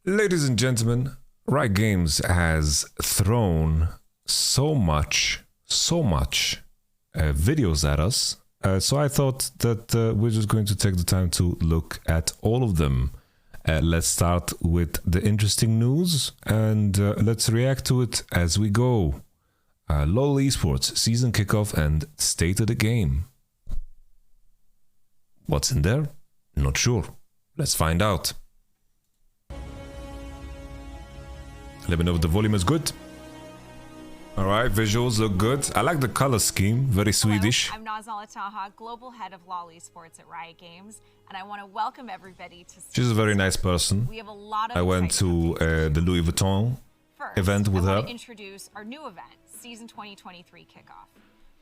Ladies and gentlemen, Riot Games has thrown so much videos at us. So I thought that we're just going to take the time to look at all of them. Let's start with the interesting news and let's react to it as we go. LoL Esports season kickoff and state of the game. What's in there? Not sure. Let's find out. Let me know if the volume is good. Alright, visuals look good. I like the color scheme, very Swedish. Hello, I'm Naz Alataha, Global Head of LoL Esports at Riot Games, and I want to welcome everybody to... She's a very nice person. We have a lot of I went to the Louis Vuitton event with her. I want to introduce our new event, Season 2023 Kickoff.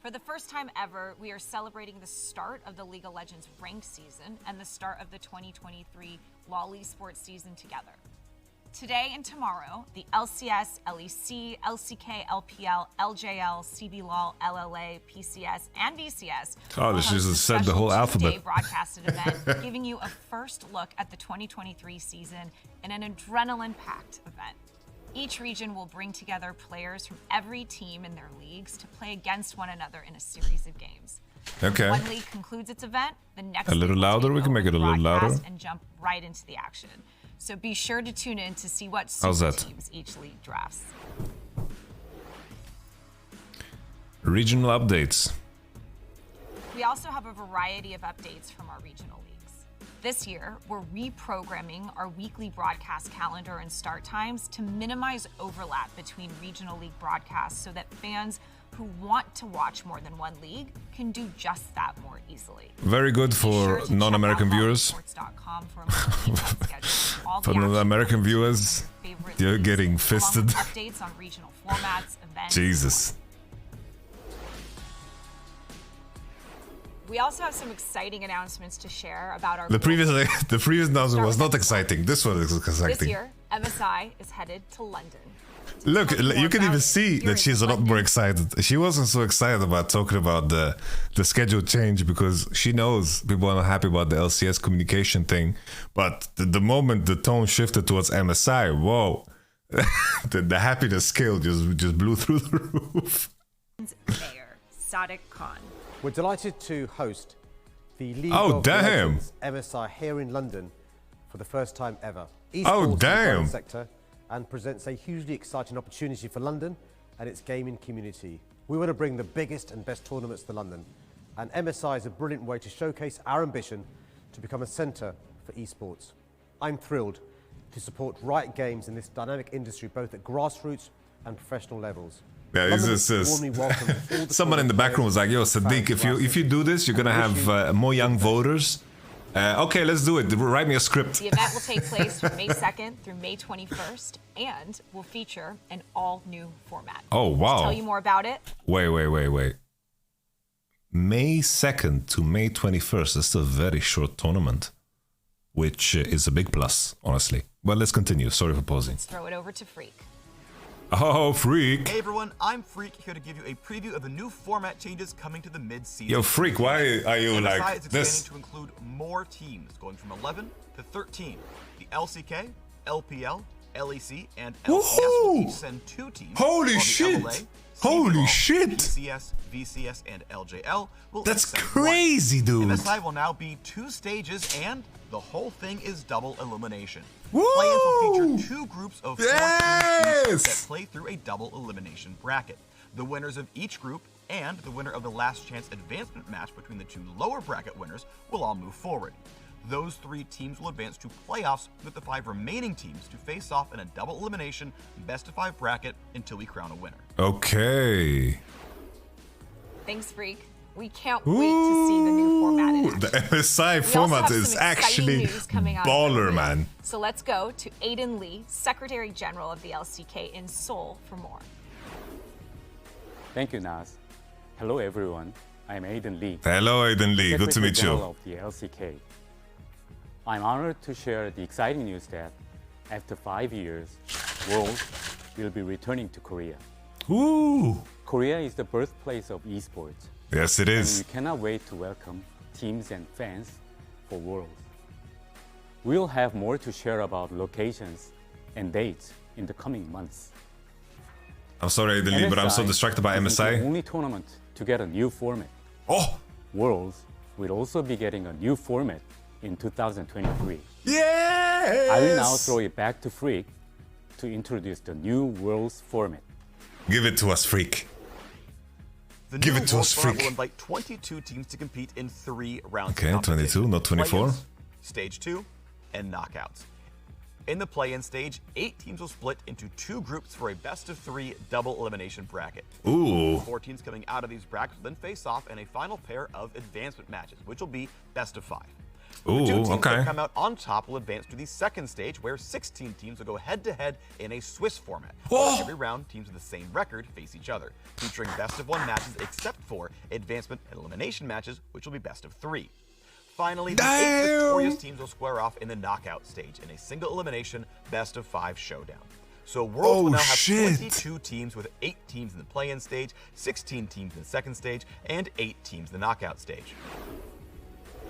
For the first time ever, we are celebrating the start of the League of Legends ranked season and the start of the 2023 LoL Esports season together. Today and tomorrow, the LCS, LEC, LCK, LPL, LJL, CBLOL, LLA, PCS, and VCS oh, she just said the whole alphabet. Broadcasted event, giving you a first look at the 2023 season in an adrenaline-packed event. Each region will bring together players from every team in their leagues to play against one another in a series of games. Okay. When one league concludes its event, the next a little louder. We can make it a little louder and jump right into the action. So be sure to tune in to see what teams each league drafts. Regional updates. We also have a variety of updates from our regional leagues. This year, we're reprogramming our weekly broadcast calendar and start times to minimize overlap between regional league broadcasts so that fans who want to watch more than one league can do just that more easily. Very good for non-American viewers. For non-American viewers, you're getting fisted. Updates on regional formats, events. Jesus. We also have some exciting announcements to share about our... The previous announcement was not exciting. This one is exciting. This year, MSI is headed to London. Look, you can even see that she's a lot more excited. She wasn't so excited about talking about the schedule change because she knows people are not happy about the LCS communication thing. But the moment the tone shifted towards MSI, whoa, the happiness scale just blew through the roof. Mayor Sadiq Khan. We're delighted to host the League of Legends MSI here in London for the first time ever. Oh, damn. Sector and presents a hugely exciting opportunity for London and its gaming community. We want to bring the biggest and best tournaments to London, and MSI is a brilliant way to showcase our ambition to become a centre for esports. I'm thrilled to support Riot Games in this dynamic industry, both at grassroots and professional levels. Yeah, someone in the back room was like, yo, Sadiq, if you do this, you're going to have more young voters. Okay, let's do it. Write me a script. The event will take place from May 2nd through May 21st and will feature an all-new format. Oh, wow. To tell you more about it. Wait. May 2nd to May 21st. That's a very short tournament, which is a big plus, honestly. Well, let's continue. Sorry for pausing. Let's throw it over to Freak. Oh, Freak. Hey everyone, I'm Freak, here to give you a preview of the new format changes coming to the mid-season. Yo, Freak, why are you like MSI is this? expanding to include more teams, going from 11 to 13. The LCK, LPL, LEC, and LCS will each send 2 teams. Holy shit! LLA, Holy CBLOL, shit! PCS, VCS, and LJL will That's crazy, dude! MSI will now be 2 stages, and the whole thing is double elimination. Woo! Play-ins will feature 2 groups of 4 teams that Yes! play through a double elimination bracket. The winners of each group and the winner of the last chance advancement match between the 2 lower bracket winners will all move forward. Those 3 teams will advance to playoffs with the 5 remaining teams to face off in a double elimination best-of-5 bracket until we crown a winner. Okay. Thanks, Freak. We can't wait to see the new format in action. The MSI format is actually baller, man. So let's go to Aiden Lee, Secretary General of the LCK in Seoul, for more. Thank you, Naz. Hello, everyone. I'm Aiden Lee. Hello, Aiden Lee. Good to meet you. Of the LCK. I'm honored to share the exciting news that after 5 years, Worlds will be returning to Korea. Ooh. Korea is the birthplace of esports. Yes, it is. And we cannot wait to welcome teams and fans for Worlds. We'll have more to share about locations and dates in the coming months. I'm sorry, Adeli, but I'm so distracted by isn't the MSI. only tournament to get a new format. Oh, Worlds will also be getting a new format in 2023. yes! I will now throw it back to Freak to introduce the new Worlds format. Give it to us, Freak. The Give new it to World us, format Freak. will invite 22 teams to compete in 3 rounds. Okay, of 22, competition. not 24. Play-ins, Stage 2, and knockouts. In the play-in stage, 8 teams will split into 2 groups for a best-of-3 double elimination bracket. Ooh. 4 teams coming out of these brackets will then face off in a final pair of advancement matches, which will be best-of-5. The 2 Ooh, teams okay. that come out on top will advance to the second stage, where 16 teams will go head-to-head in a Swiss format. Oh. Every round, teams with the same record face each other, featuring best-of-1 matches except for advancement and elimination matches, which will be best-of-3. Finally, the 8 victorious teams will square off in the knockout stage in a single elimination best-of-5 showdown. So Worlds will now have 22 teams, with 8 teams in the play-in stage, 16 teams in the second stage, and 8 teams in the knockout stage.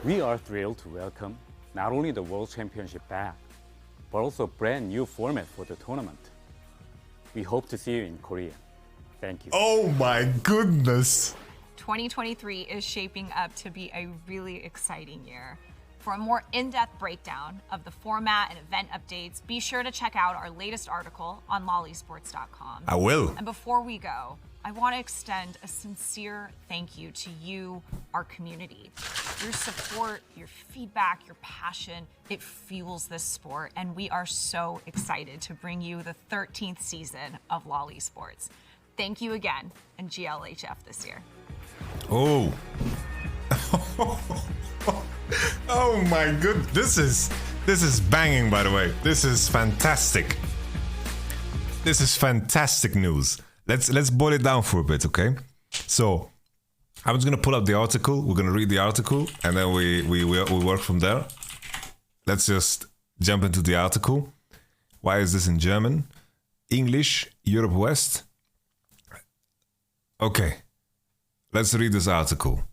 We are thrilled to welcome not only the World Championship back, but also a brand new format for the tournament. We hope to see you in Korea. Thank you. Oh my goodness. 2023 is shaping up to be a really exciting year. For a more in-depth breakdown of the format and event updates, be sure to check out our latest article on lolesports.com. I will. And before we go, I want to extend a sincere thank you to you, our community. Your support, your feedback, your passion, it fuels this sport, and we are so excited to bring you the 13th season of LoL Esports. Thank you again, and GLHF this year. Oh. Oh my good. This is banging, by the way. This is fantastic. This is fantastic news. Let's boil it down for a bit, okay? So I'm just gonna pull up the article. We're gonna read the article, and then we work from there. Let's just jump into the article. Why is this in German? English, Europe West. Okay. Let's read this article.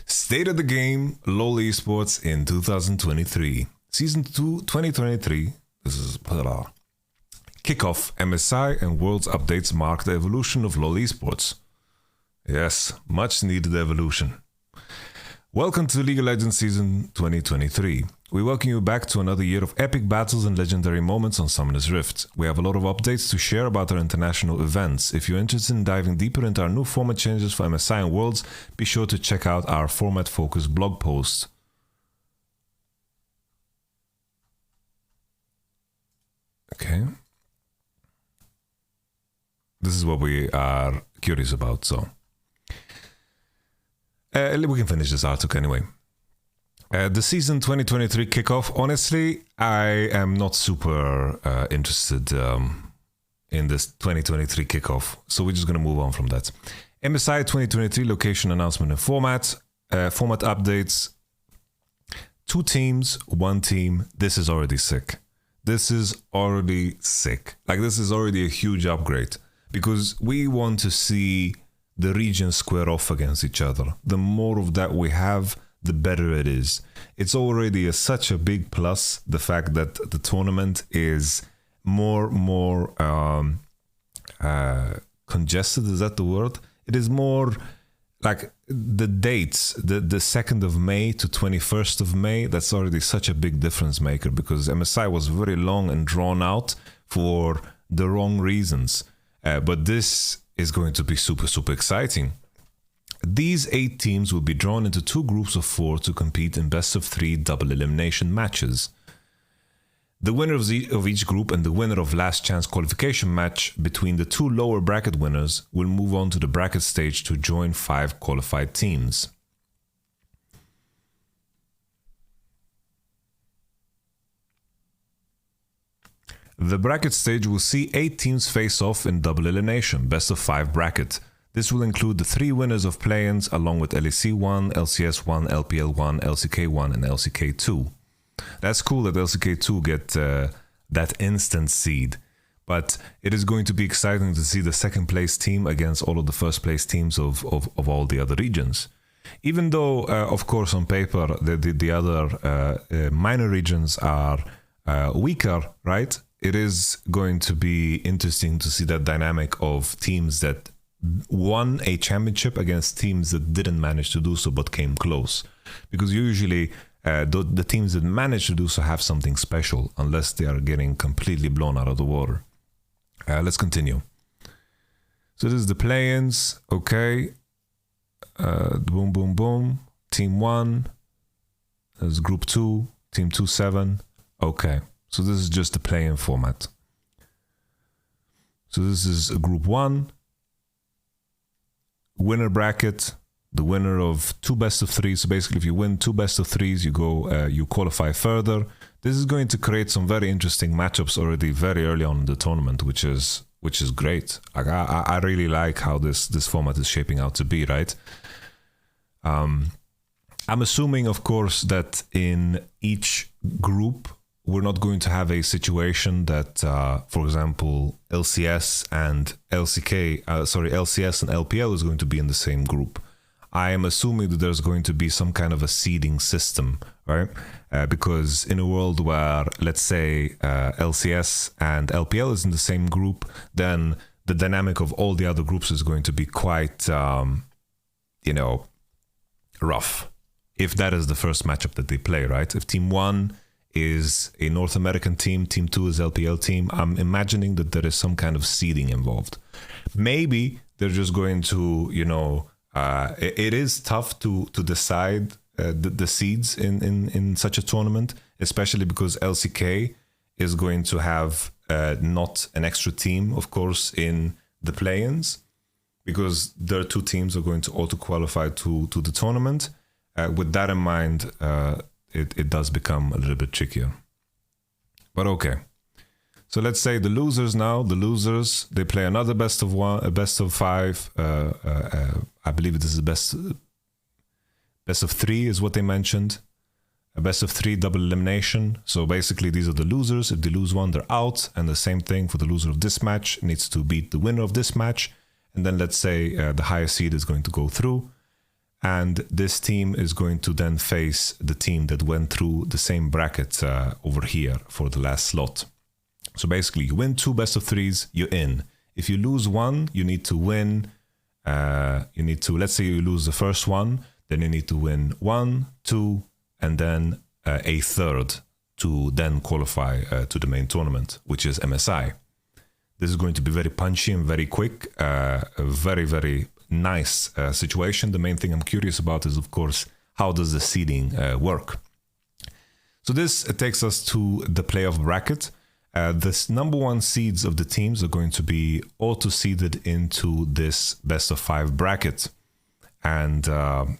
State of the game, LoL Esports in 2023. Season 2, 2023. This is Kickoff, MSI and Worlds updates mark the evolution of LoL Esports. Yes, much needed evolution. Welcome to League of Legends Season 2023. We welcome you back to another year of epic battles and legendary moments on Summoner's Rift. We have a lot of updates to share about our international events. If you're interested in diving deeper into our new format changes for MSI and Worlds, be sure to check out our format-focused blog post. Okay. This is what we are curious about, so... we can finish this article anyway. The season 2023 kickoff, honestly, I am not super interested in this 2023 kickoff, so we're just going to move on from that. MSI 2023 location announcement and format, format updates, 2 teams, 1 team. This is already sick. This is already sick. Like, this is already a huge upgrade, because we want to see the regions square off against each other. The more of that we have, the better it is. It's already such a big plus, the fact that the tournament is more congested. Is that the word? It is more like the dates, the 2nd of May to 21st of May. That's already such a big difference maker, because MSI was very long and drawn out for the wrong reasons. But this is going to be super exciting. These 8 teams will be drawn into 2 groups of 4 to compete in best-of-3 double elimination matches. The winner of each group and the winner of last chance qualification match between the 2 lower bracket winners will move on to the bracket stage to join 5 qualified teams. The bracket stage will see 8 teams face off in double elimination, best-of-5 bracket. This will include the 3 winners of play-ins along with LEC 1, LCS 1, LPL 1, LCK 1 and LCK 2. That's cool that LCK 2 get that instant seed, but it is going to be exciting to see the second place team against all of the first place teams of all the other regions. Even though, of course, on paper, the other minor regions are weaker, right? it is going to be interesting to see that dynamic of teams that won a championship against teams that didn't manage to do so but came close. Because usually the teams that manage to do so have something special, unless they are getting completely blown out of the water. Let's continue. So this is the play-ins. Okay. Boom, boom, boom. Team 1. There's Group 2. Team 2, 7. Okay. So this is just the play-in format. So this is Group 1. Winner bracket. The winner of 2 best of 3. So basically, if you win 2 best of 3s, you go, you qualify further. This is going to create some very interesting matchups already very early on in the tournament, which is great. I really like how this format is shaping out to be, right? I'm assuming, of course, that in each group, we're not going to have a situation that, for example, LCS and LCS and LPL is going to be in the same group. I am assuming that there's going to be some kind of a seeding system, right? Because in a world where, let's say, LCS and LPL is in the same group, then the dynamic of all the other groups is going to be quite, rough. If that is the first matchup that they play, right? If Team 1 is a North American team, Team 2 is LPL team, I'm imagining that there is some kind of seeding involved. Maybe they're just going to, it is tough to decide the seeds in such a tournament, especially because LCK is going to have not an extra team, of course, in the play-ins, because their 2 teams are going to auto-qualify to the tournament. With that in mind, it does become a little bit trickier. But okay. So let's say the losers now. The losers, they play another best of 1, a best of 5. I believe this is best of 3 is what they mentioned. A best of 3 double elimination. So basically these are the losers. If they lose one, they're out. And the same thing for the loser of this match. Needs to beat the winner of this match. And then let's say the highest seed is going to go through. And this team is going to then face the team that went through the same bracket over here for the last slot. So basically, you win 2 best of 3s, you're in. If you lose one, you need to win. Let's say you lose the first one, then you need to win 1, 2, and then a third to then qualify to the main tournament, which is MSI. This is going to be very punchy and very quick, a very, very nice situation. The main thing I'm curious about is, of course, how does the seeding work? So this takes us to the playoff bracket. The number 1 seeds of the teams are going to be auto-seeded into this best of 5 bracket. And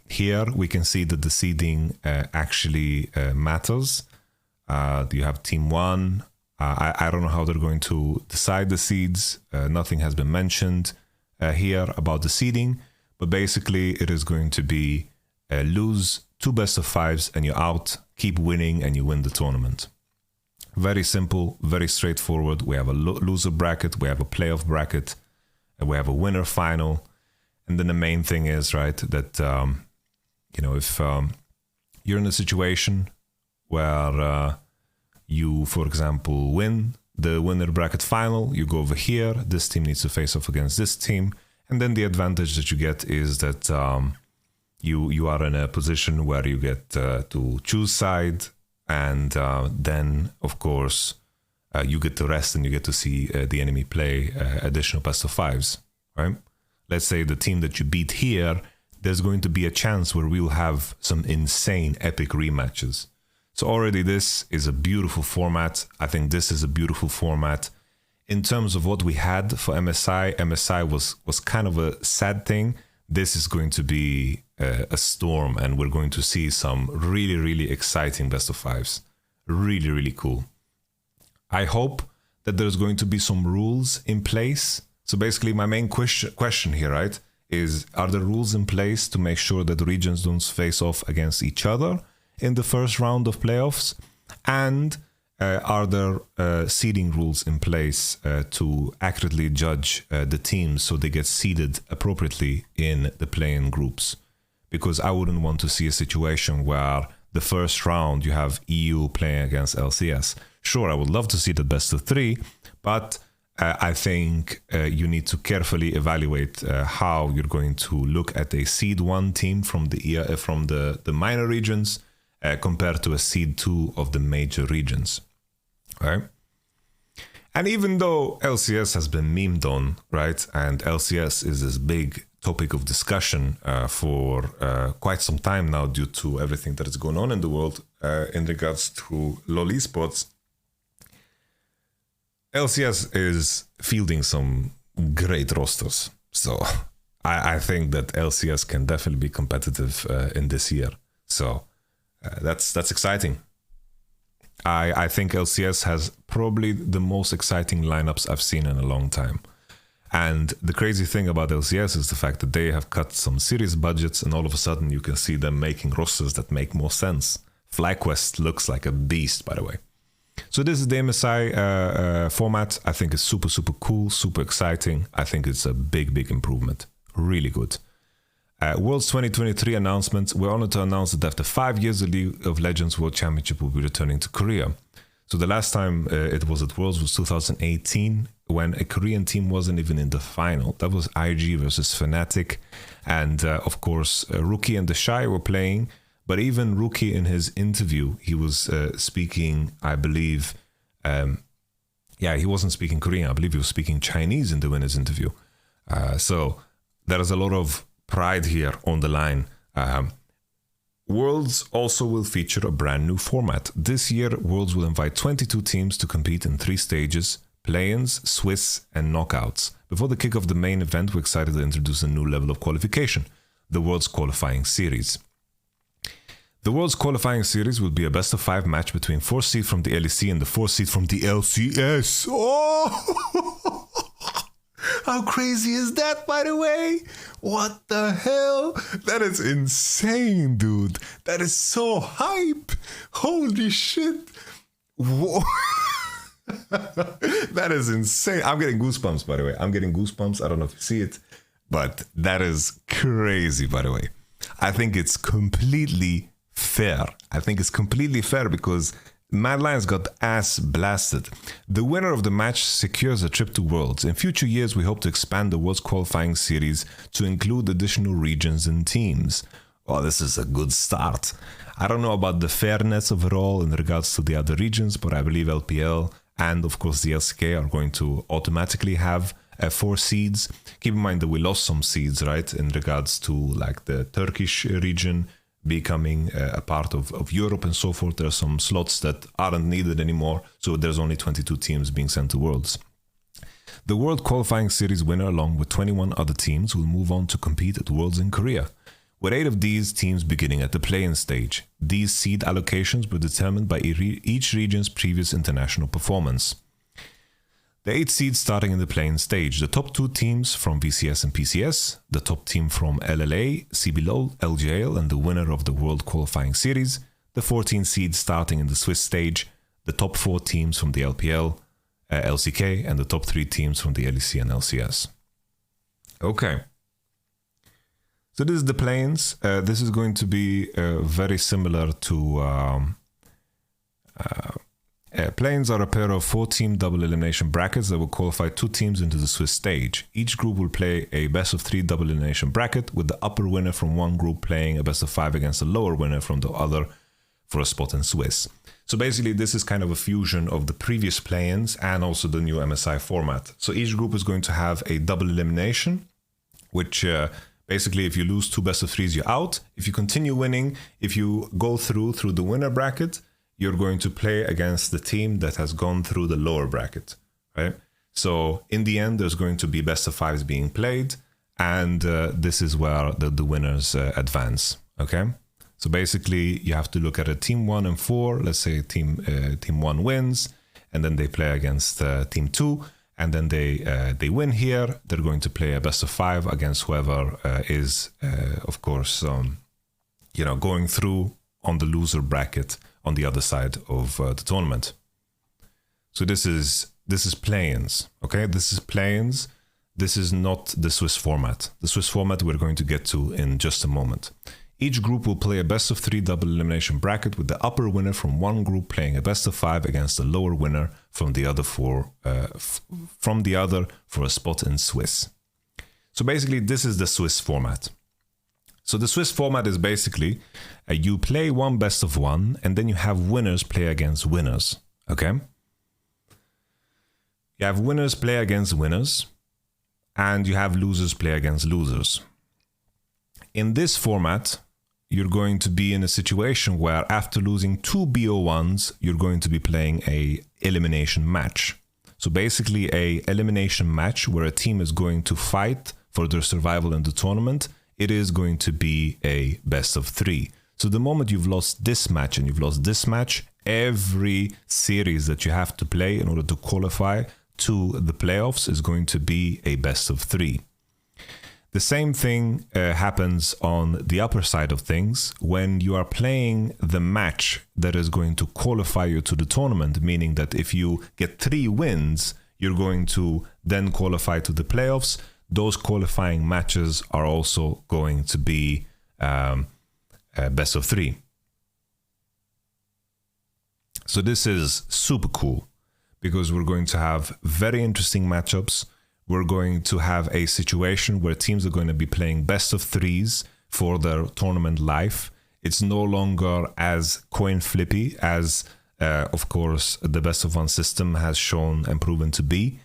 here we can see that the seeding actually matters. You have Team 1. I don't know how they're going to decide the seeds. Nothing has been mentioned here about the seeding. But basically, it is going to be lose 2 best of 5s and you're out. Keep winning and you win the tournament. Very simple, very straightforward. We have a loser bracket, we have a playoff bracket, and we have a winner final. And then the main thing is, right, that, if you're in a situation where you, for example, win the winner bracket final, you go over here, this team needs to face off against this team. And then the advantage that you get is that you are in a position where you get to choose side. And then, of course, you get to rest and you get to see the enemy play additional best of 5s, right? Let's say the team that you beat here, there's going to be a chance where we'll have some insane epic rematches. So already this is a beautiful format. I think this is a beautiful format. In terms of what we had for MSI was kind of a sad thing. This is going to be a storm, and we're going to see some really, really exciting best of 5s. Really, really cool. I hope that there's going to be some rules in place. So basically, my main question here, right, is are there rules in place to make sure that the regions don't face off against each other in the first round of playoffs? And are there seeding rules in place to accurately judge the teams so they get seeded appropriately in the play-in groups? Because I wouldn't want to see a situation where the first round you have EU playing against LCS. Sure, I would love to see the best of 3, but I think you need to carefully evaluate how you're going to look at a seed 1 team from the minor regions compared to a seed 2 of the major regions, right? And even though LCS has been memed on, right, and LCS is this big topic of discussion for quite some time now due to everything that is going on in the world in regards to LoL Esports, LCS is fielding some great rosters. So I think that LCS can definitely be competitive in this year. So that's exciting. I think LCS has probably the most exciting lineups I've seen in a long time. And the crazy thing about LCS is the fact that they have cut some serious budgets, and all of a sudden you can see them making rosters that make more sense. FlyQuest looks like a beast, by the way. So this is the MSI format. I think it's super, super cool, super exciting. I think it's a big, big improvement. Really good. Worlds 2023 announcement. We're honored to announce that after 5 years, the League of Legends World Championship will be returning to Korea. So the last time it was at Worlds was 2018, when a Korean team wasn't even in the final. That was IG versus Fnatic. And of course, Rookie and The Shy were playing. But even Rookie, in his interview, he was speaking, I believe, he wasn't speaking Korean. I believe he was speaking Chinese in the winner's interview. So there is a lot of pride here on the line. Worlds also will feature a brand new format. This year, Worlds will invite 22 teams to compete in 3 stages: play-ins, Swiss, and knockouts. Before the kick of the main event, we're excited to introduce a new level of qualification, the Worlds Qualifying Series. The Worlds Qualifying Series will be a best-of-5 match between 4 seed from the LEC and the 4 seed from the LCS. Oh! How crazy is that, by the way? What the hell? That is insane, dude. That is so hype. Holy shit. Whoa. That is insane. I'm getting goosebumps, by the way. I'm getting goosebumps. I don't know if you see it, but that is crazy, by the way. I think it's completely fair. I think it's completely fair because Mad Lions got ass blasted. The winner of the match secures a trip to Worlds. In future years, we hope to expand the Worlds Qualifying Series to include additional regions and teams. Oh, this is a good start. I don't know about the fairness of it all in regards to the other regions, but I believe LPL and, of course, the LCK are going to automatically have 4 seeds. Keep in mind that we lost some seeds, right, in regards to like the Turkish region becoming a part of Europe and so forth. There are some slots that aren't needed anymore, so there's only 22 teams being sent to Worlds. The World Qualifying Series winner, along with 21 other teams, will move on to compete at Worlds in Korea, with 8 of these teams beginning at the play-in stage. These seed allocations were determined by each region's previous international performance. The 8 seeds starting in the play-in stage: the top 2 teams from VCS and PCS, the top team from LLA, CBLOL, LGL, and the winner of the World Qualifying Series, the 14 seeds starting in the Swiss stage, the top 4 teams from the LPL, LCK, and the top 3 teams from the LEC and LCS. Okay. So this is the play-ins. This is going to be very similar to... play-ins are a pair of 4-team double elimination brackets that will qualify 2 teams into the Swiss stage. Each group will play a best-of-3 double elimination bracket, with the upper winner from one group playing a best-of-5 against the lower winner from the other for a spot in Swiss. So basically, this is kind of a fusion of the previous play-ins and also the new MSI format. So each group is going to have a double elimination, which basically, if you lose 2 best-of-3s, you're out. If you continue winning, if you go through the winner bracket, you're going to play against the team that has gone through the lower bracket, right? So in the end, there's going to be best-of-5s being played, and this is where the winners advance, okay? So basically, you have to look at a team 1 and 4. Let's say team 1 wins, and then they play against team 2, and then they win here. They're going to play a best-of-5 against whoever is, of course, going through on the loser bracket on the other side of the tournament. So this is play-ins, okay? This is play-ins. This is not the Swiss format. The Swiss format we're going to get to in just a moment. Each group will play a best of 3 double elimination bracket with the upper winner from one group playing a best of 5 against the lower winner from the other for a spot in Swiss. So basically, this is the Swiss format. So the Swiss format is basically you play one best of 1 and then you have winners play against winners. Okay? You have winners play against winners and you have losers play against losers. In this format, you're going to be in a situation where after losing 2 BO1s, you're going to be playing a elimination match. So basically a elimination match where a team is going to fight for their survival in the tournament. It is going to be a best of 3. So the moment you've lost this match and you've lost this match, every series that you have to play in order to qualify to the playoffs is going to be a best of 3. The same thing happens on the upper side of things when you are playing the match that is going to qualify you to the tournament, meaning that if you get 3 wins, you're going to then qualify to the playoffs. Those qualifying matches are also going to be best of 3. So this is super cool because we're going to have very interesting matchups. We're going to have a situation where teams are going to be playing best of 3s for their tournament life. It's no longer as coin flippy as, of course, the best of 1 system has shown and proven to be.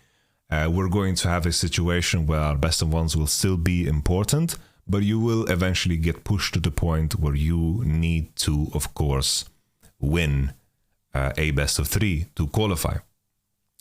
We're going to have a situation where best of 1s will still be important, but you will eventually get pushed to the point where you need to, of course, win a best of 3 to qualify.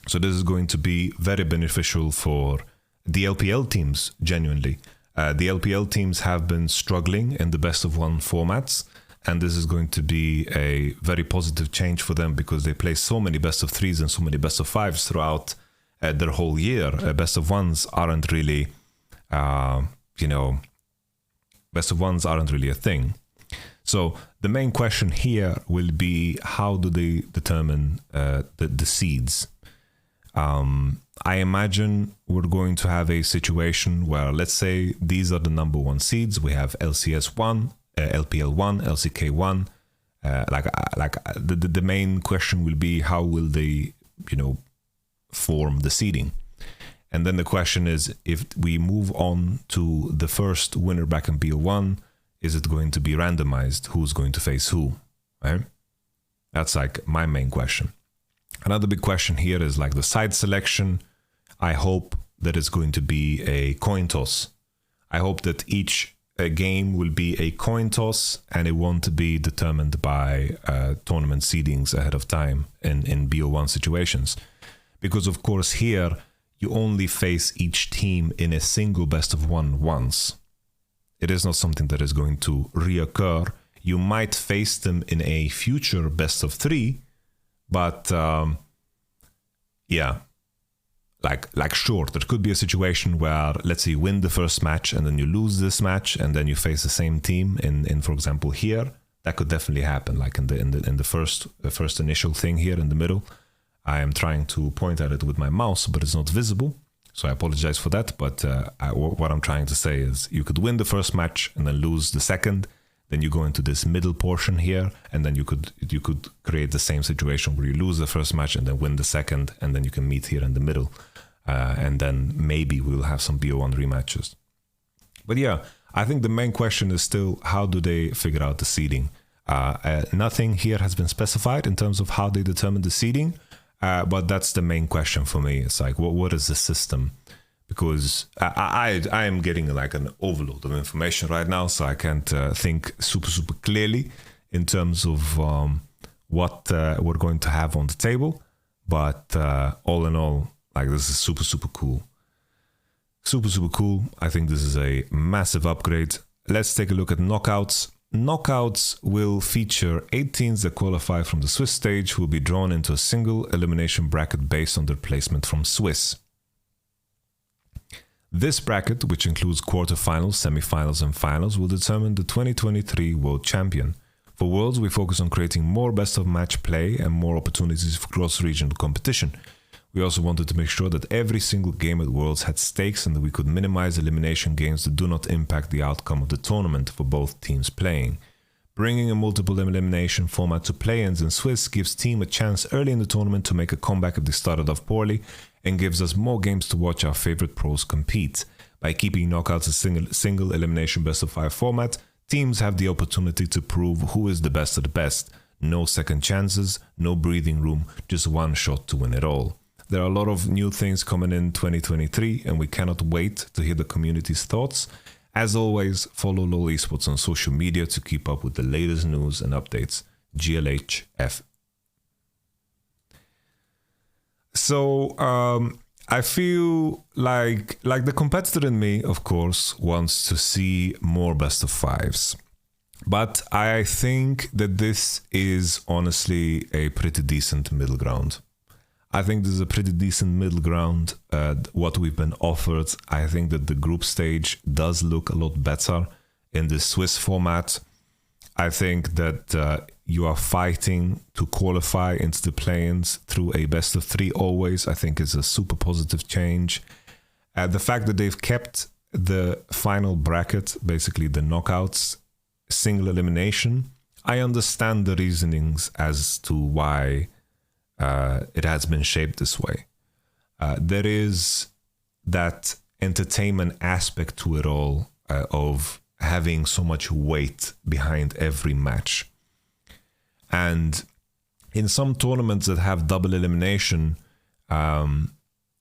So this is going to be very beneficial for the LPL teams, genuinely. The LPL teams have been struggling in the best of 1 formats, and this is going to be a very positive change for them because they play so many best of 3s and so many best of 5s throughout their whole year. Best of 1s aren't really, best of 1s aren't really a thing. So the main question here will be, how do they determine the seeds? I imagine we're going to have a situation where, let's say these are the number 1 seeds. We have LCS 1, LPL 1, LCK 1. The main question will be, how will they, form the seeding? And then the question is, if we move on to the first winner back in BO1, is it going to be randomized? Who's going to face who? Right? That's like my main question. Another big question here is like the side selection. I hope that it's going to be a coin toss. I hope that each game will be a coin toss and it won't be determined by tournament seedings ahead of time in BO1 situations. Because of course here, you only face each team in a single best of 1 once. It is not something that is going to reoccur. You might face them in a future best of 3, but sure, there could be a situation where, let's say, you win the first match and then you lose this match and then you face the same team in for example here. That could definitely happen, like in the first initial thing here in the middle. I am trying to point at it with my mouse, but it's not visible, so I apologize for that. But what I'm trying to say is, you could win the first match and then lose the second. Then you go into this middle portion here, and then you could create the same situation where you lose the first match and then win the second, and then you can meet here in the middle, and then maybe we'll have some BO1 rematches. But yeah, I think the main question is still, how do they figure out the seeding? Nothing here has been specified in terms of how they determine the seeding, but that's the main question for me. It's like, what is the system? Because I am getting like an overload of information right now, so I can't think super clearly in terms of what we're going to have on the table. But all in all, like, this is super cool. Super cool. I think this is a massive upgrade. Let's take a look at knockouts. Knockouts will feature 8 teams that qualify from the Swiss stage who will be drawn into a single elimination bracket based on their placement from Swiss. This bracket, which includes quarterfinals, semifinals and finals, will determine the 2023 World Champion. For Worlds, we focus on creating more best-of-match play and more opportunities for cross-regional competition. We also wanted to make sure that every single game at Worlds had stakes and that we could minimize elimination games that do not impact the outcome of the tournament for both teams playing. Bringing a multiple elimination format to play-ins and Swiss gives team a chance early in the tournament to make a comeback if they started off poorly, and gives us more games to watch our favorite pros compete. By keeping knockouts a single elimination best-of-5 format, teams have the opportunity to prove who is the best of the best. No second chances, no breathing room, just one shot to win it all. There are a lot of new things coming in 2023, and we cannot wait to hear the community's thoughts. As always, follow LoL Esports on social media to keep up with the latest news and updates. GLHF. So, I feel like the competitor in me, of course, wants to see more best of fives. But I think that this is honestly a pretty decent middle ground. I think this is a pretty decent middle ground. What we've been offered, I think that the group stage does look a lot better in the Swiss format. I think that you are fighting to qualify into the play-ins through a best of 3 always, I think is a super positive change. The fact that they've kept the final bracket, basically the knockouts, single elimination, I understand the reasonings as to why it has been shaped this way. There is that entertainment aspect to it all of having so much weight behind every match. And in some tournaments that have double elimination,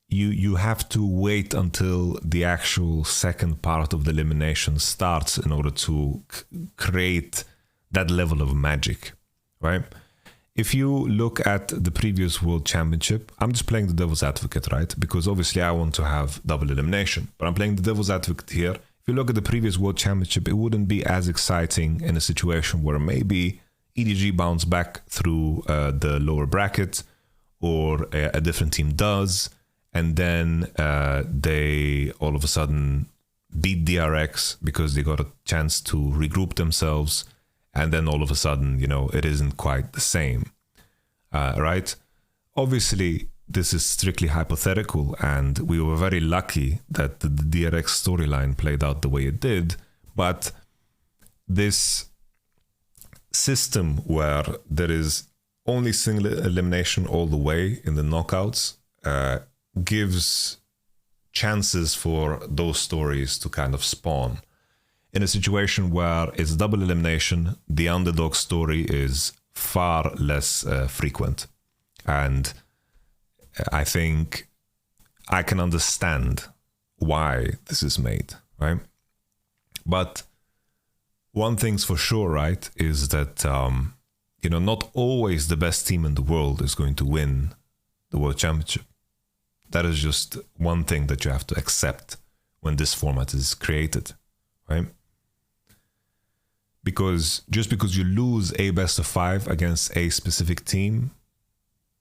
you have to wait until the actual second part of the elimination starts in order to create that level of magic, right? If you look at the previous World Championship, I'm just playing the devil's advocate, right? Because obviously I want to have double elimination, but I'm playing the devil's advocate here. If you look at the previous World Championship, it wouldn't be as exciting in a situation where maybe EDG bounced back through the lower bracket, or a different team does, and then they all of a sudden beat DRX because they got a chance to regroup themselves. And then all of a sudden, you know, it isn't quite the same, right? Obviously, this is strictly hypothetical, and we were very lucky that the DRX storyline played out the way it did. But this system where there is only single elimination all the way in the knockouts gives chances for those stories to kind of spawn. In a situation where it's double elimination, the underdog story is far less frequent. And I think I can understand why this is made, right? But one thing's for sure, right, is that, not always the best team in the world is going to win the World Championship. That is just one thing that you have to accept when this format is created, right? Because just because you lose a best of 5 against a specific team,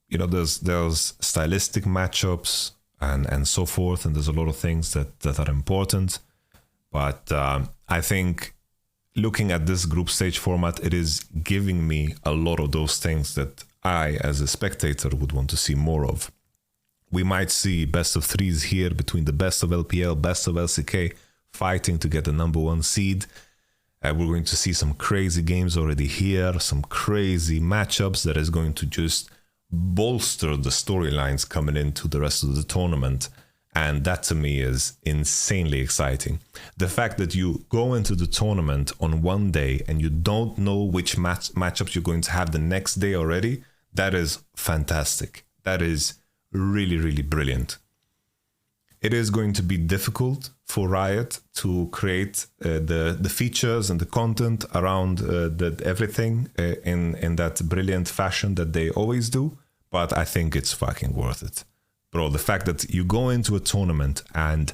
there's stylistic matchups and so forth, and there's a lot of things that are important. But I think looking at this group stage format, it is giving me a lot of those things that I, as a spectator, would want to see more of. We might see best of 3s here between the best of LPL, best of LCK, fighting to get the number 1 seed. We're going to see some crazy games already here, some crazy matchups that is going to just bolster the storylines coming into the rest of the tournament. And that to me is insanely exciting. The fact that you go into the tournament on one day and you don't know which matchups you're going to have the next day already, that is fantastic. That is really, really brilliant. It is going to be difficult for Riot to create the features and the content around everything in that brilliant fashion that they always do, but I think it's fucking worth it. Bro, the fact that you go into a tournament and,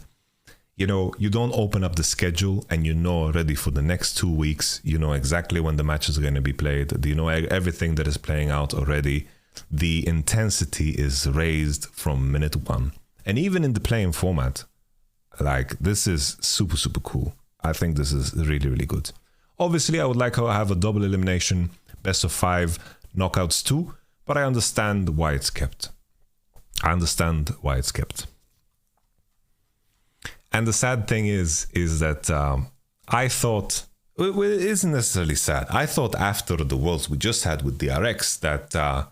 you don't open up the schedule and already for the next 2 weeks, you know exactly when the matches are going to be played, you know everything that is playing out already. The intensity is raised from minute 1. And even in the playing format, like, this is super, super cool. I think this is really, really good. Obviously, I would like to have a double elimination, best of 5 knockouts too, but I understand why it's kept. I understand why it's kept. And the sad thing is that I thought, well, it isn't necessarily sad. I thought after the Worlds we just had with DRX that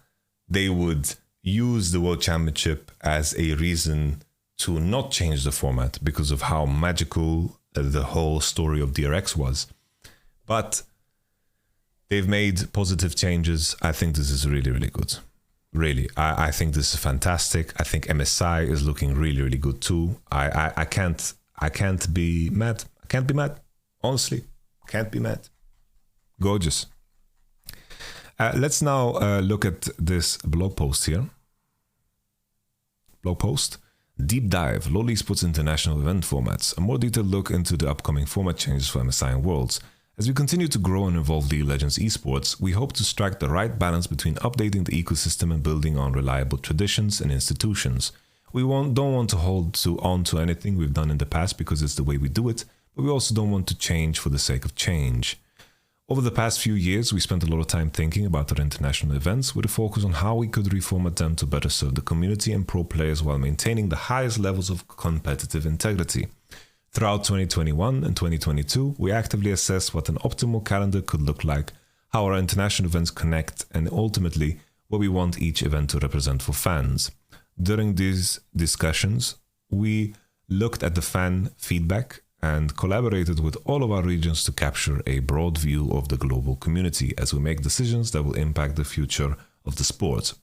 they would use the World Championship as a reason to not change the format because of how magical the whole story of DRX was. But they've made positive changes. I think this is really, really good. Really, I think this is fantastic. I think MSI is looking really, really good too. I can't be mad. I can't be mad. Honestly, can't be mad. Gorgeous. Let's now look at this blog post here. Blog post. Deep dive, LoL Esports international event formats. A more detailed look into the upcoming format changes for MSI and Worlds. As we continue to grow and evolve League of Legends Esports, we hope to strike the right balance between updating the ecosystem and building on reliable traditions and institutions. We don't want to hold on to anything we've done in the past because it's the way we do it, but we also don't want to change for the sake of change. Over the past few years, we spent a lot of time thinking about our international events with a focus on how we could reformat them to better serve the community and pro players while maintaining the highest levels of competitive integrity. Throughout 2021 and 2022, we actively assessed what an optimal calendar could look like, how our international events connect, and ultimately, what we want each event to represent for fans. During these discussions, we looked at the fan feedback and collaborated with all of our regions to capture a broad view of the global community as we make decisions that will impact the future of the sport.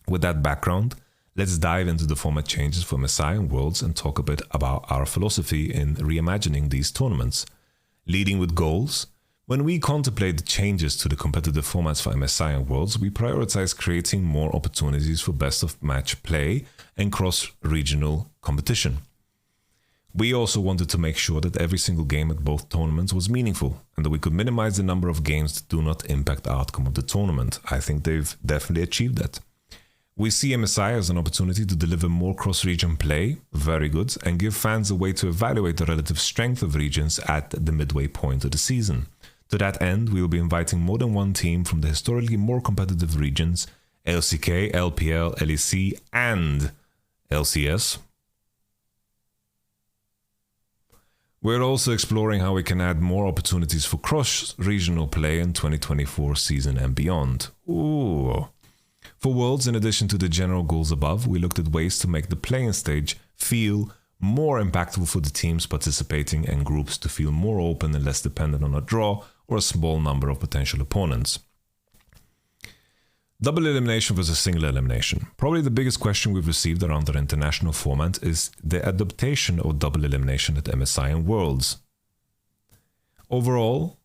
With that background, let's dive into the format changes for MSI and Worlds and talk a bit about our philosophy in reimagining these tournaments. Leading with goals, when we contemplate the changes to the competitive formats for MSI and Worlds, we prioritize creating more opportunities for best of match play and cross-regional competition. We also wanted to make sure that every single game at both tournaments was meaningful and that we could minimize the number of games that do not impact the outcome of the tournament. I think they've definitely achieved that. We see MSI as an opportunity to deliver more cross-region play, very good, and give fans a way to evaluate the relative strength of regions at the midway point of the season. To that end, we will be inviting more than one team from the historically more competitive regions, LCK, LPL, LEC, and LCS. We're also exploring how we can add more opportunities for cross-regional play in 2024 season and beyond. Ooh. For Worlds, in addition to the general goals above, we looked at ways to make the playing stage feel more impactful for the teams participating and groups to feel more open and less dependent on a draw or a small number of potential opponents. Double elimination versus single elimination. Probably the biggest question we've received around our international format is the adaptation of double elimination at MSI and Worlds. Overall,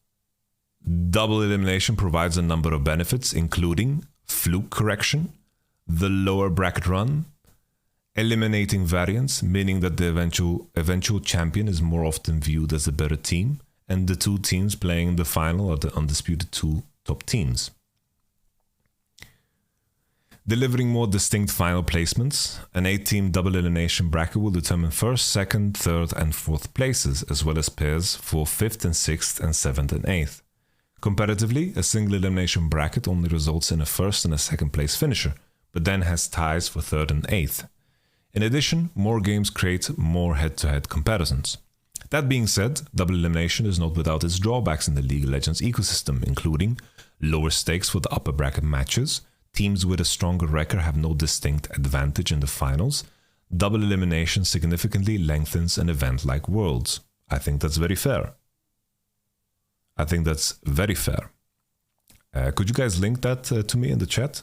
double elimination provides a number of benefits, including fluke correction, the lower bracket run, eliminating variance, meaning that the eventual champion is more often viewed as the better team, and the two teams playing the final are the undisputed two top teams. Delivering more distinct final placements, an 8-team double elimination bracket will determine 1st, 2nd, 3rd and 4th places, as well as pairs for 5th and 6th and 7th and 8th. Comparatively, a single elimination bracket only results in a 1st and a 2nd place finisher, but then has ties for 3rd and 8th. In addition, more games create more head-to-head comparisons. That being said, double elimination is not without its drawbacks in the League of Legends ecosystem, including lower stakes for the upper bracket matches. Teams with a stronger record have no distinct advantage in the finals. Double elimination significantly lengthens an event like Worlds. I think that's very fair. Could you guys link that to me in the chat?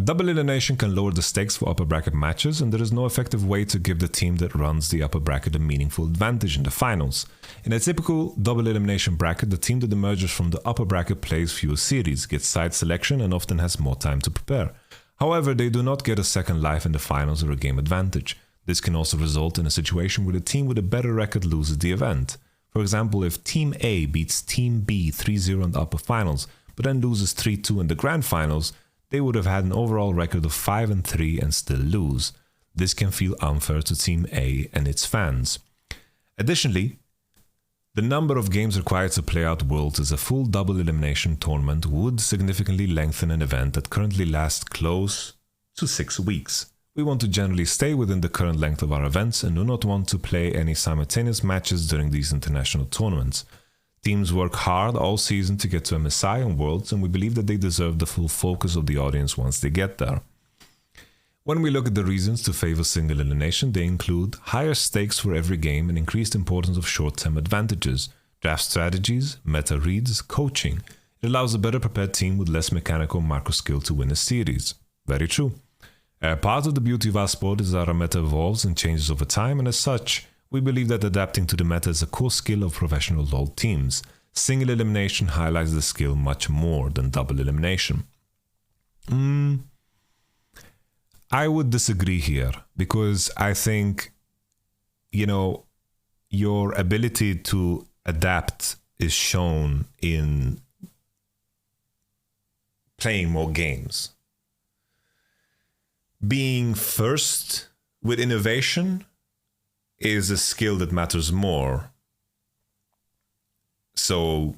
Double elimination can lower the stakes for upper bracket matches, and there is no effective way to give the team that runs the upper bracket a meaningful advantage in the finals. In a typical double elimination bracket, the team that emerges from the upper bracket plays fewer series, gets side selection, and often has more time to prepare. However, they do not get a second life in the finals or a game advantage. This can also result in a situation where the team with a better record loses the event. For example, if Team A beats Team B 3-0 in the upper finals, but then loses 3-2 in the grand finals, they would have had an overall record of 5-3 and still lose. This can feel unfair to Team A and its fans. Additionally, the number of games required to play out Worlds as a full double elimination tournament would significantly lengthen an event that currently lasts close to 6 weeks. We want to generally stay within the current length of our events and do not want to play any simultaneous matches during these international tournaments. Teams work hard all season to get to MSI and Worlds, and we believe that they deserve the full focus of the audience once they get there. When we look at the reasons to favor single elimination, they include higher stakes for every game and increased importance of short-term advantages, draft strategies, meta reads, coaching. It allows a better prepared team with less mechanical macro skill to win a series. Very true. Part of the beauty of our sport is that our meta evolves and changes over time, and as such, we believe that adapting to the meta is a core skill of professional LoL teams. Single elimination highlights the skill much more than double elimination. I would disagree here, because I think, your ability to adapt is shown in playing more games. Being first with innovation is a skill that matters more. So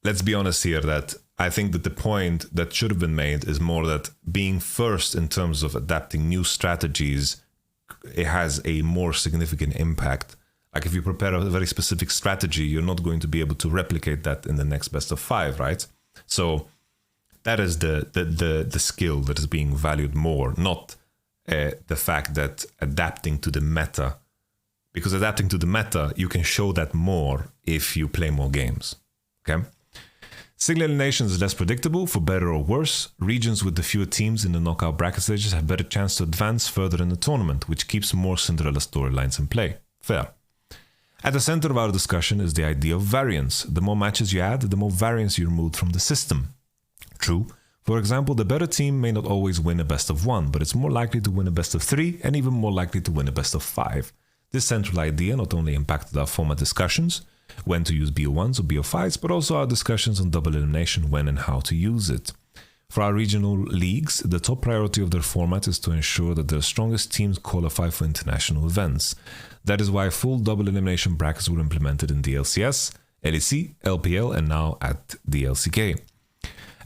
let's be honest here, that I think that the point that should have been made is more that being first in terms of adapting new strategies, it has a more significant impact. Like if you prepare a very specific strategy, you're not going to be able to replicate that in the next best of 5, right? So that is the skill that is being valued more, not the fact that adapting to the meta. Because adapting to the meta, you can show that more if you play more games. Okay? Single elimination is less predictable, for better or worse. Regions with the fewer teams in the knockout bracket stages have better chance to advance further in the tournament, which keeps more Cinderella storylines in play. Fair. At the center of our discussion is the idea of variance. The more matches you add, the more variance you remove from the system. True. For example, the better team may not always win a best of 1, but it's more likely to win a best of 3 and even more likely to win a best of 5. This central idea not only impacted our format discussions, when to use BO1s or BO5s, but also our discussions on double elimination, when and how to use it. For our regional leagues, the top priority of their format is to ensure that their strongest teams qualify for international events. That is why full double elimination brackets were implemented in the LCS, LEC, LPL, and now at the LCK.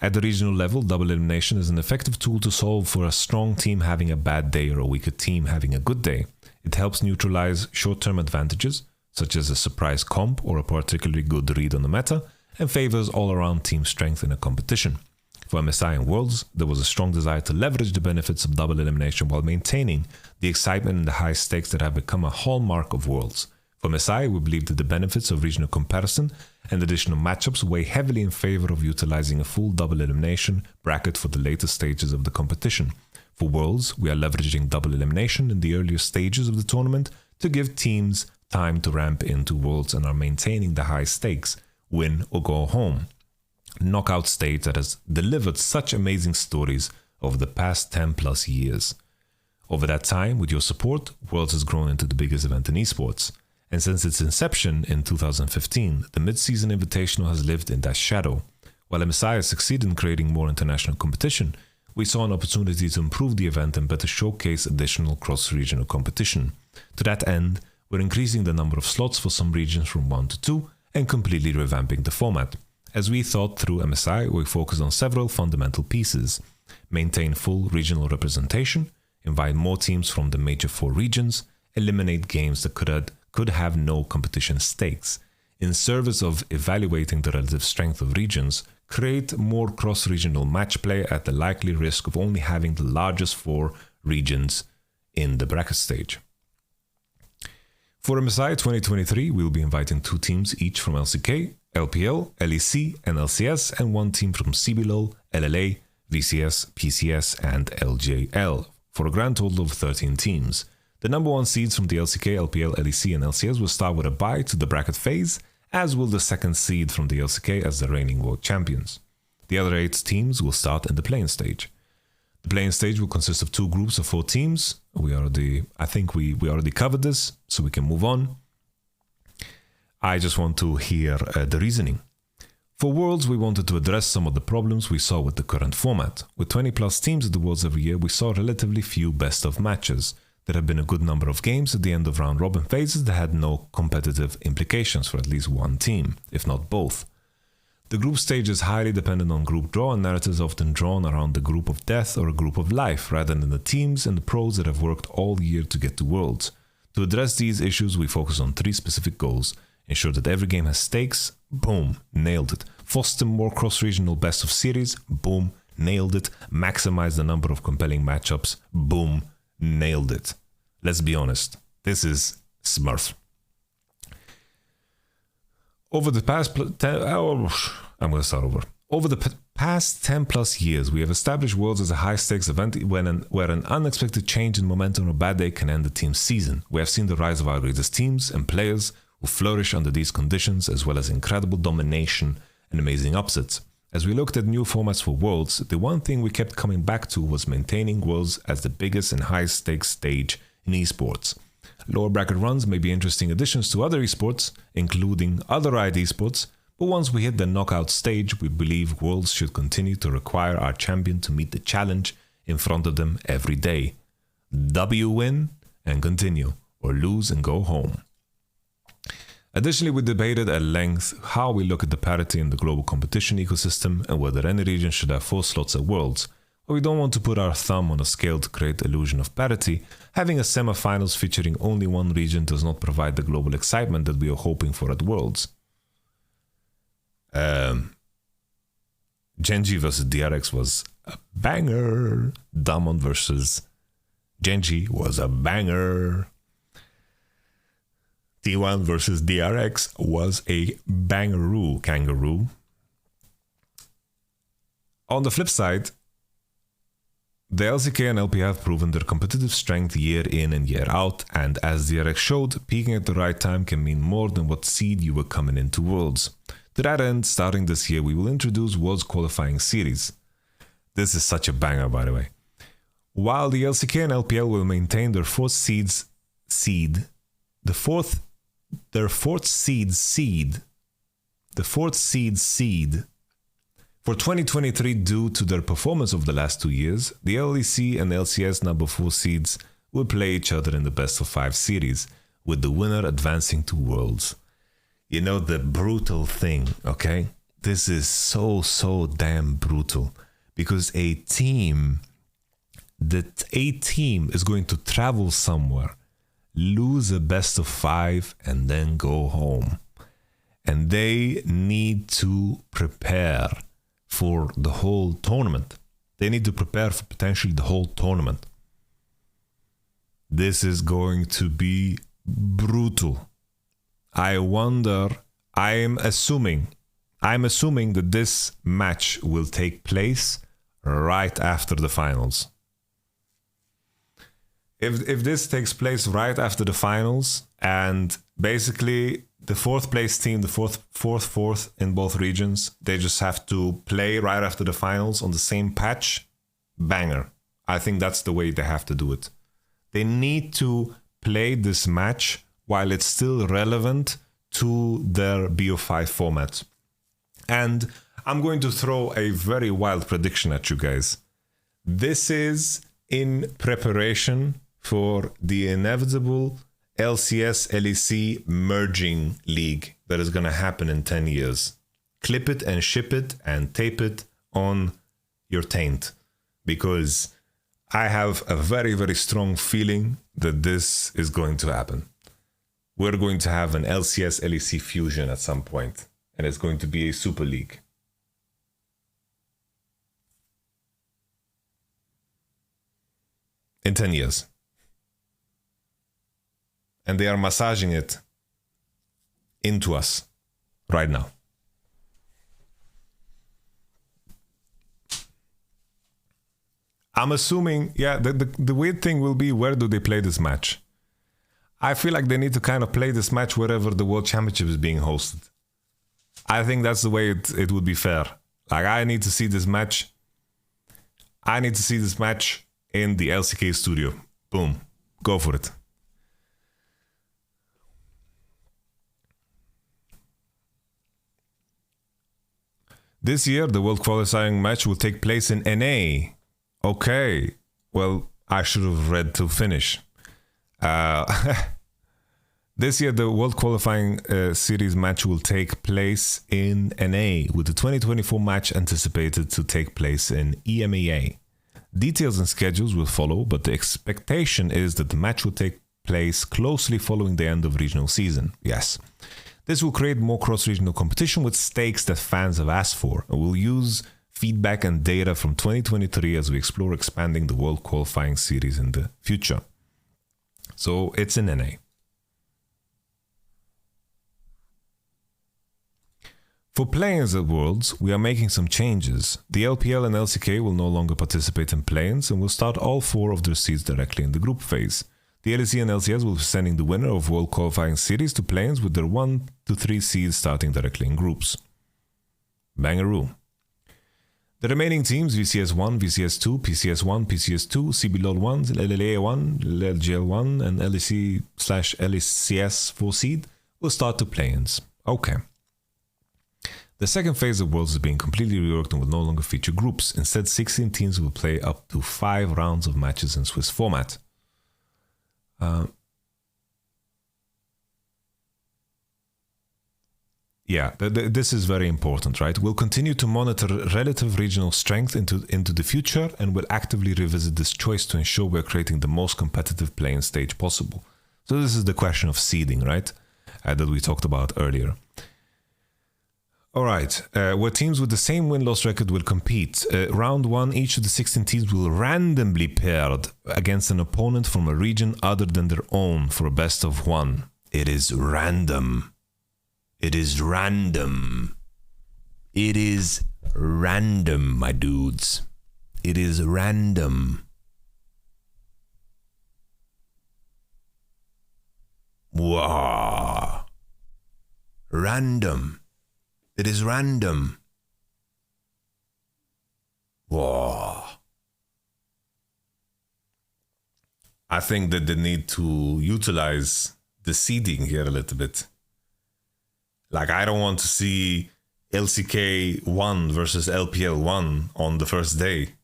At the regional level, double elimination is an effective tool to solve for a strong team having a bad day or a weaker team having a good day. It helps neutralize short-term advantages, such as a surprise comp or a particularly good read on the meta, and favors all-around team strength in a competition. For MSI and Worlds, there was a strong desire to leverage the benefits of double elimination while maintaining the excitement and the high stakes that have become a hallmark of Worlds. For MSI, we believe that the benefits of regional comparison and additional matchups weigh heavily in favor of utilizing a full double elimination bracket for the later stages of the competition. For Worlds, we are leveraging double elimination in the earlier stages of the tournament to give teams time to ramp into Worlds and are maintaining the high stakes, win or go home. Knockout stage that has delivered such amazing stories over the past 10 plus years. Over that time, with your support, Worlds has grown into the biggest event in esports. And since its inception in 2015, the mid-season invitational has lived in that shadow. While MSI has succeeded in creating more international competition, we saw an opportunity to improve the event and better showcase additional cross-regional competition. To that end, we're increasing the number of slots for some regions from 1 to 2 and completely revamping the format. As we thought through MSI, we focused on several fundamental pieces. Maintain full regional representation, invite more teams from the major 4 regions, eliminate games that could have no competition stakes. In service of evaluating the relative strength of regions, create more cross-regional match play at the likely risk of only having the largest 4 regions in the bracket stage. For MSI 2023, we'll be inviting 2 teams each from LCK, LPL, LEC, and LCS, and 1 team from CBLOL, LLA, VCS, PCS, and LJL, for a grand total of 13 teams. The number 1 seeds from the LCK, LPL, LEC, and LCS will start with a bye to the bracket phase, as will the second seed from the LCK as the reigning world champions. The other 8 teams will start in the playing stage. The playing stage will consist of 2 groups of 4 teams. I think we already covered this, so we can move on. I just want to hear the reasoning. For Worlds, we wanted to address some of the problems we saw with the current format. With 20 plus teams at the Worlds every year, we saw relatively few best of matches. There have been a good number of games at the end of round robin phases that had no competitive implications for at least one team, if not both. The group stage is highly dependent on group draw, and narratives often drawn around the group of death or a group of life, rather than the teams and the pros that have worked all year to get to Worlds. To address these issues, we focus on 3 specific goals. Ensure that every game has stakes, boom, nailed it. Foster more cross-regional best of series, boom, nailed it. Maximize the number of compelling matchups, boom, nailed it. Let's be honest, this is Smurf. Over the past past 10 plus years, we have established Worlds as a high-stakes event where an unexpected change in momentum or a bad day can end the team's season. We have seen the rise of our greatest teams and players who flourish under these conditions, as well as incredible domination and amazing upsets. As we looked at new formats for Worlds, the one thing we kept coming back to was maintaining Worlds as the biggest and highest-stakes stage in esports. Lower bracket runs may be interesting additions to other esports, including other Riot Esports, but once we hit the knockout stage, we believe Worlds should continue to require our champion to meet the challenge in front of them every day. W win and continue, or lose and go home. Additionally, we debated at length how we look at the parity in the global competition ecosystem and whether any region should have 4 slots at Worlds. But we don't want to put our thumb on a scale to create illusion of parity. Having a semi-finals featuring only one region does not provide the global excitement that we are hoping for at Worlds. Genji versus DRX was a banger. Damon versus Genji was a banger. T1 versus DRX was a kangaroo. On the flip side, the LCK and LP have proven their competitive strength year in and year out, and as DRX showed, peaking at the right time can mean more than what seed you were coming into Worlds. To that end, starting this year, we will introduce Worlds qualifying series. This is such a banger, by the way. While the LCK and LPL will maintain their fourth seed for 2023 due to their performance of the last 2 years, the LEC and LCS number 4 seeds will play each other in the best of 5 series, with the winner advancing to Worlds. You know, the brutal thing, okay? This is so damn brutal, because a team is going to travel somewhere, lose a best of 5, and then go home. And they need to prepare for the whole tournament. They need to prepare for potentially the whole tournament. This is going to be brutal. I'm assuming that this match will take place right after the finals. If this takes place right after the finals, and basically the 4th place team, the fourth in both regions, they just have to play right after the finals on the same patch, banger. I think that's the way they have to do it. They need to play this match while it's still relevant to their BO5 format. And I'm going to throw a very wild prediction at you guys. This is in preparation for the inevitable LCS LEC merging league that is going to happen in 10 years. Clip it and ship it and tape it on your taint, because I have a very, very strong feeling that this is going to happen. We're going to have an LCS LEC fusion at some point, and it's going to be a super league. In 10 years. And they are massaging it into us right now. I'm assuming, the weird thing will be, where do they play this match? I feel like they need to kind of play this match wherever the World Championship is being hosted. I think that's the way it would be fair. Like, I need to see this match. I need to see this match in the LCK studio. Boom. Go for it. This year, the World Qualifying match will take place in NA. Okay. Well, I should have read to finish. This year, the World Qualifying Series match will take place in NA, with the 2024 match anticipated to take place in EMEA. Details and schedules will follow, but the expectation is that the match will take place closely following the end of regional season. Yes. This will create more cross-regional competition with stakes that fans have asked for, and will use feedback and data from 2023 as we explore expanding the World Qualifying Series in the future. So it's in NA. For play-ins at Worlds, we are making some changes. The LPL and LCK will no longer participate in play-ins and will start all 4 of their seeds directly in the group phase. The LEC and LCS will be sending the winner of World Qualifying Series to play-ins with their 1 to 3 seeds starting directly in groups. Bangaroo. The remaining teams, VCS1, VCS2, PCS1, PCS2, CBLOL1, LLA1, LGL1, and LEC/LECS 4 seed will start to play-ins. Okay. The second phase of Worlds is being completely reworked and will no longer feature groups. Instead, 16 teams will play up to 5 rounds of matches in Swiss format. This is very important, right? We'll continue to monitor relative regional strength into the future, and will actively revisit this choice to ensure we're creating the most competitive playing stage possible. So this is the question of seeding, right? That we talked about earlier. All right, where teams with the same win-loss record will compete. Round 1, each of the 16 teams will randomly paired against an opponent from a region other than their own for a best of 1. It is random. It is random. It is random, my dudes. It is random. Wow. Random. It is random. Whoa. I think that they need to utilize the seeding here a little bit. Like, I don't want to see LCK 1 versus LPL 1 on the first day.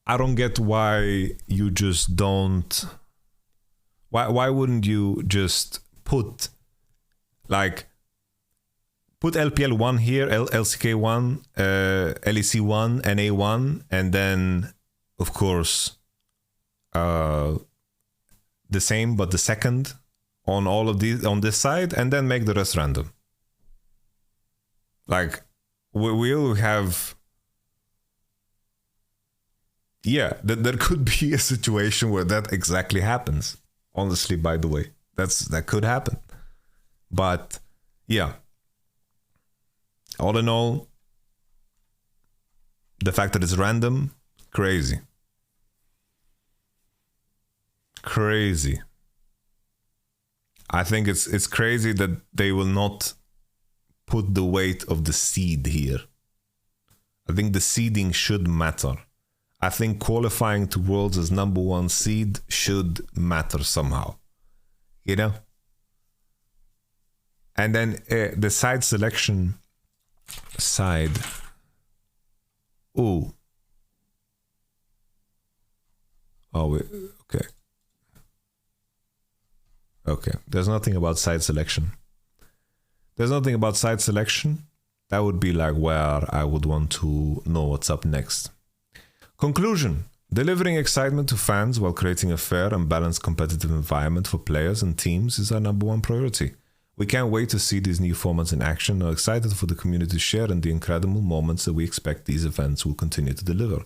I don't get why you just don't... Why wouldn't you just put LPL 1 here, LCK 1, LEC 1, NA 1, and then, of course, the same but the second on all of these on this side, and then make the rest random. Like, we'll have... Yeah, there could be a situation where that exactly happens. Honestly, by the way, that could happen. But yeah, all in all, the fact that it's random, crazy. Crazy. I think it's crazy that they will not put the weight of the seed here. I think the seeding should matter. I think qualifying to Worlds as number 1 seed should matter somehow, you know? And then the side selection side. Oh, wait, okay. Okay, there's nothing about side selection. There's nothing about side selection. That would be like where I would want to know what's up next. Conclusion. Delivering excitement to fans while creating a fair and balanced competitive environment for players and teams is our number 1 priority. We can't wait to see these new formats in action and are excited for the community to share in the incredible moments that we expect these events will continue to deliver.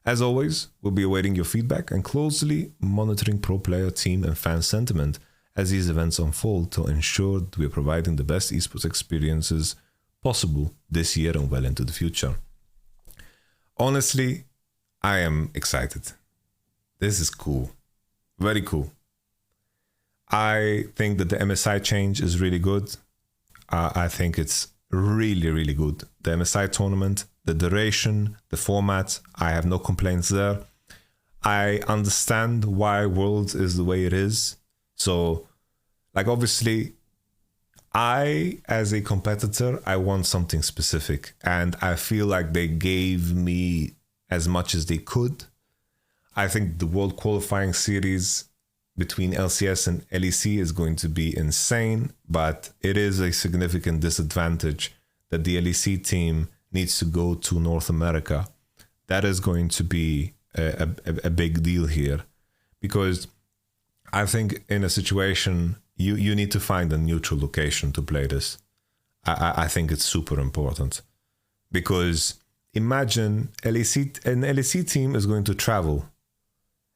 As always, we'll be awaiting your feedback and closely monitoring pro player, team and fan sentiment as these events unfold to ensure that we are providing the best esports experiences possible this year and well into the future. Honestly, I am excited. This is cool. Very cool. I think that the MSI change is really good. I think it's really, really good. The MSI tournament, the duration, the format, I have no complaints there. I understand why Worlds is the way it is. So, like, obviously, I, as a competitor, I want something specific. And I feel like they gave me as much as they could. I think the World Qualifying Series between LCS and LEC is going to be insane, but it is a significant disadvantage that the LEC team needs to go to North America. That is going to be a big deal here, because I think in a situation you need to find a neutral location to play this. I think it's super important, because imagine an LEC team is going to travel,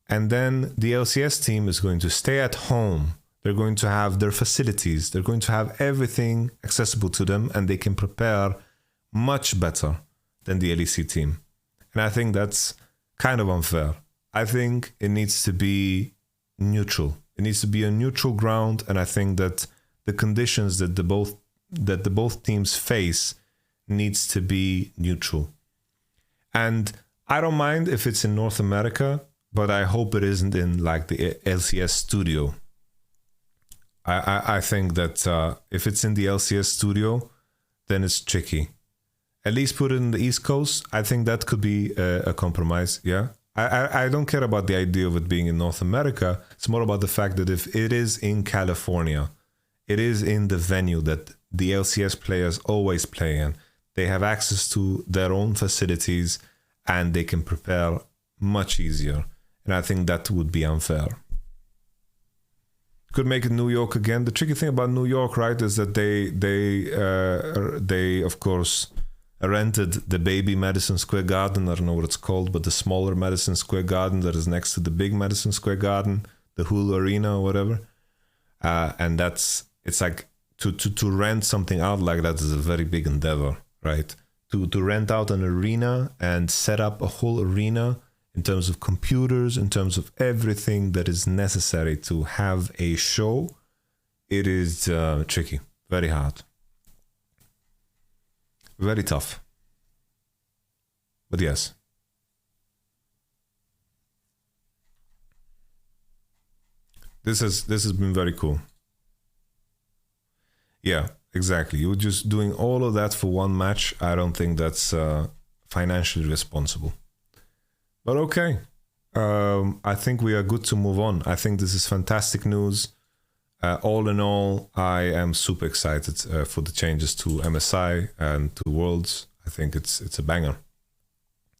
and then the LCS team is going to stay at home. They're going to have their facilities. They're going to have everything accessible to them, and they can prepare much better than the LEC team. And I think that's kind of unfair. I think it needs to be neutral. It needs to be a neutral ground, and I think that the conditions that the both teams face needs to be neutral. And I don't mind if it's in North America, but I hope it isn't in like the LCS studio. I think that if it's in the LCS studio, then it's tricky. At least put it in the East Coast. I think that could be a compromise, yeah? I don't care about the idea of it being in North America. It's more about the fact that if it is in California, it is in the venue that the LCS players always play in. They have access to their own facilities, and they can prepare much easier. And I think that would be unfair. Could make it New York again. The tricky thing about New York, right, is that they of course rented the baby Madison Square Garden. I don't know what it's called, but the smaller Madison Square Garden that is next to the big Madison Square Garden, the Hulu Arena or whatever. And it's like to rent something out like that is a very big endeavor, right? To rent out an arena and set up a whole arena in terms of computers, in terms of everything that is necessary to have a show, it is tricky, very hard. Very tough. But yes. This has been very cool. Yeah, exactly. You're just doing all of that for one match. I don't think that's financially responsible. But okay. I think we are good to move on. I think this is fantastic news. All in all, I am super excited for the changes to MSI and to Worlds. I think it's a banger.